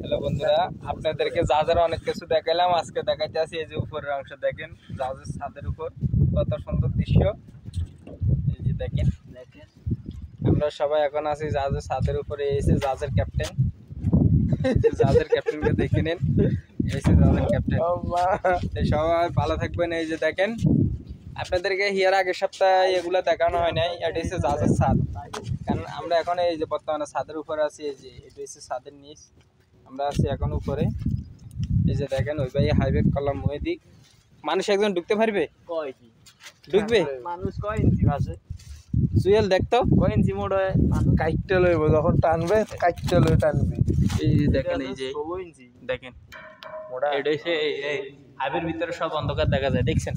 Hello বন্ধুরা, আপনাদেরকে জাহাজের অনেক কিছু দেখাইলাম। আজকে দেখাইতে আছি এই যে উপরের অংশ দেখেন, জাহাজের ছাদের উপর কত সুন্দর দৃশ্য। এই যে দেখেন, আমরা সবাই এখন আছি জাহাজের ছাদের উপরে। এসে জাহাজের ক্যাপ্টেন, জাহাজের ক্যাপ্টেনকে দেখে নিন। এসে জাহাজের ক্যাপ্টেন, সবাই ভালো থাকবেন। এই যে দেখেন, আপনাদেরকে হিয়ার আগের সপ্তাহে এগুলো দেখানো হয় নাই। এটা হচ্ছে জাহাজের ছাদ, কারণ আমরা এখন এই যে বর্তমানে ছাদের উপরে আছি। এই যে এটা হচ্ছে ছাদের নিচ, আমরা আছি এখন উপরে। এই যে দেখেন, ওই ভাই হাইওয়ে কলাম ওই দিক। মানুষ একজন ঢুকতে পারবে? ঢুকবে মানুষ কয় ইঞ্চি আছে? সুয়েল দেখতো কয় ইঞ্চি মোট হয়? কাইটটা লইব, যখন টানবে কাইটটা লই টানবে। এই যে দেখেন, এই যে 16 ইঞ্চি দেখেন, মোড়া এটা হচ্ছে এই হাইওয়ের ভিতরে সব অন্ধকার দেখা যায়, দেখছেন?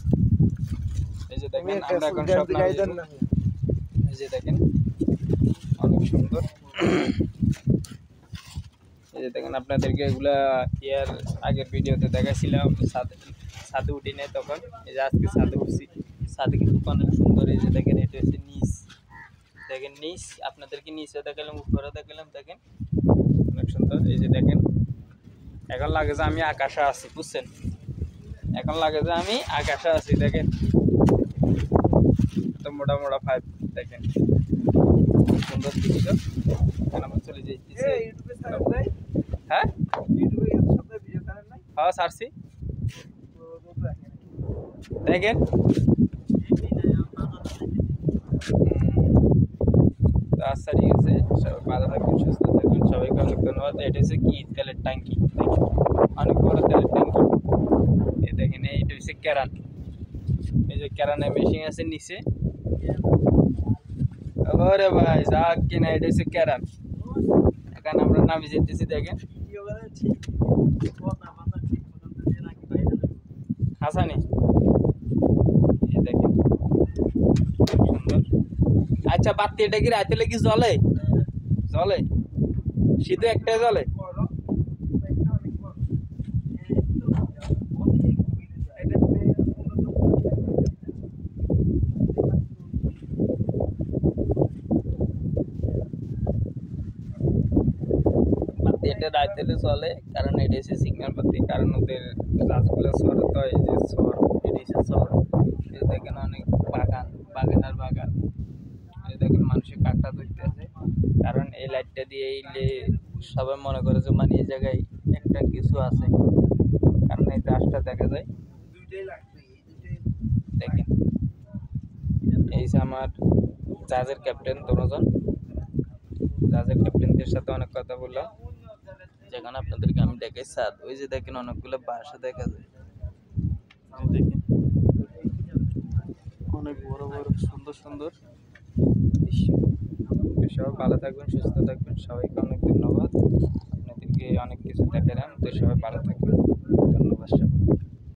এই যে দেখেন, আমরা এখন সব এই যে দেখেন, অনেক সুন্দর। এই যে দেখেন, আপনাদেরকে এগুলা ইয়ার আগের ভিডিওতে দেখাইছিলাম। ছাদে উঠি নাই তখন। এই যে আজকে ছাদে উঠছি, ছাদে কিন্তু অনেক সুন্দর। এই যে দেখেন, এটা হচ্ছে নিচ, দেখেন নিচ। আপনাদেরকে নিচে দেখালাম, উপরে দেখালাম, দেখেন অনেক সুন্দর। এই যে দেখেন, এখন লাগে যে আমি আকাশে আছি, বুঝছেন? এখন লাগে যে আমি আকাশে আছি। দেখেন তো মোটা মোটা পাইপ, দেখেন সুন্দর দৃশ্য। আমরা চলে যাইতেছি। হ্যাঁ হ্যাঁ ছাড়ছি, দেখেন। আচ্ছা ঠিক আছে, সবাই ভালো থাকবেন, সুস্থ থাকবেন, সবাইকে অনেক ধন্যবাদ। এটা হচ্ছে কি তেলের ট্যাঙ্কি, অনেক বড় তেলের ট্যাঙ্কি। এই দেখেন, এইটা হচ্ছে ক্যারান। এই যে ক্যারানের মেশিন আছে নিচে। ওরে ভাই যাক কিনা, এটা হচ্ছে ক্যারান। এখন আমরা নামে যেতেছি, দেখেন হাসানি। এই দেখেন সুন্দর। আচ্ছা বাতি এটা কি রাতে কি জ্বলে? জ্বলে, শুধু একটাই জ্বলে? বাতি এটা রাতে চলে, কারণ এটা হচ্ছে সিগন্যাল বাতি। কারণ ওদের গাছগুলো সর, তো এই যে সর, এটা হচ্ছে সর। এই দেখেন অনেক বাগান, বাগানের বাগান। এই দেখেন মানুষের কাঠটা ধরতে আছে, কারণ এই লাইটটা দিয়ে এইলে সবাই মনে করে যে মানে এই জায়গায় একটা কিছু আছে, কারণ এই গাছটা দেখা যায়। দেখেন, এই যে আমার জাহাজের ক্যাপ্টেন দুজন। জাহাজের ক্যাপ্টেনদের সাথে অনেক কথা বললাম। যেখানে আপনাদেরকে আমি দেখাই ছাদ, ওই যে দেখেন অনেকগুলো বাসা দেখা যায়। দেখেন অনেক বড় বড় সুন্দর সুন্দর দৃশ্য। সবাই ভালো থাকবেন, সুস্থ থাকবেন, সবাইকে অনেক ধন্যবাদ। আপনাদেরকে অনেক কিছু দেখালাম, তো সবাই ভালো থাকবেন। ধন্যবাদ সবাই।